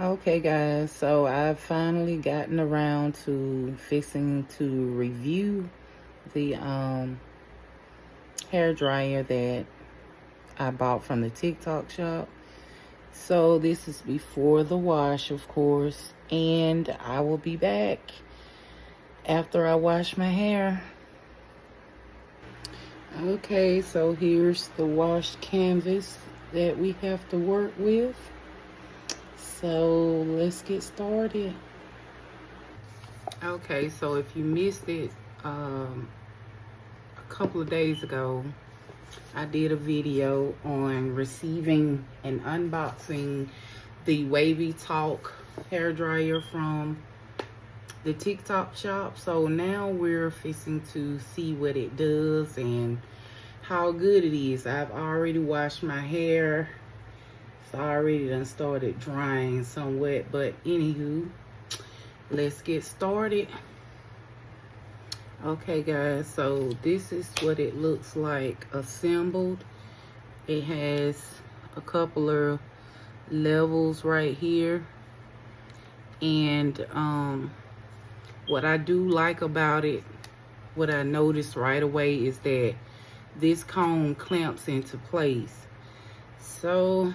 Okay guys, so I've finally gotten around to fixing to review the hair dryer that I bought from the TikTok shop. So this is before the wash, of course, and I will be back after I wash my hair. Okay, so here's the washed canvas that we have to work with. So let's get started. Okay, so if you missed it, a couple of days ago, I did a video on receiving and unboxing the Wavytalk hair dryer from the TikTok shop. So now we're fixing to see what it does and how good it is. I've already washed my hair. It's already done started drying somewhat, but anywho, let's get started. Okay guys, so this is what it looks like assembled. It has a couple of levels right here, and what I do like about it, what I noticed right away, is that this comb clamps into place. So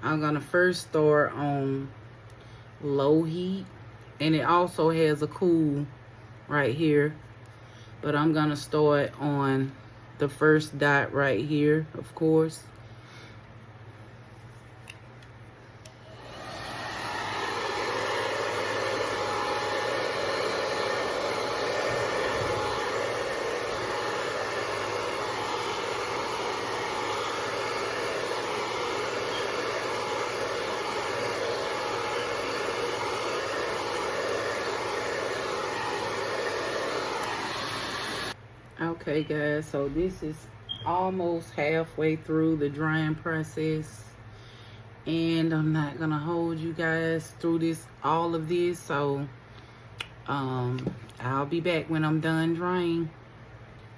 I'm gonna first start on low heat, and it also has a cool right here, but I'm gonna start on the first dot right here, of course. Okay guys, so this is almost halfway through the drying process, and I'm not gonna hold you guys through all of this, so I'll be back when I'm done drying.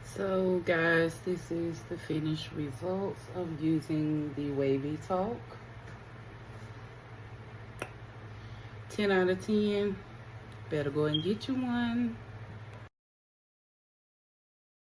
So guys, this is the finished results of using the Wavytalk. 10 out of 10. Better go and get you one.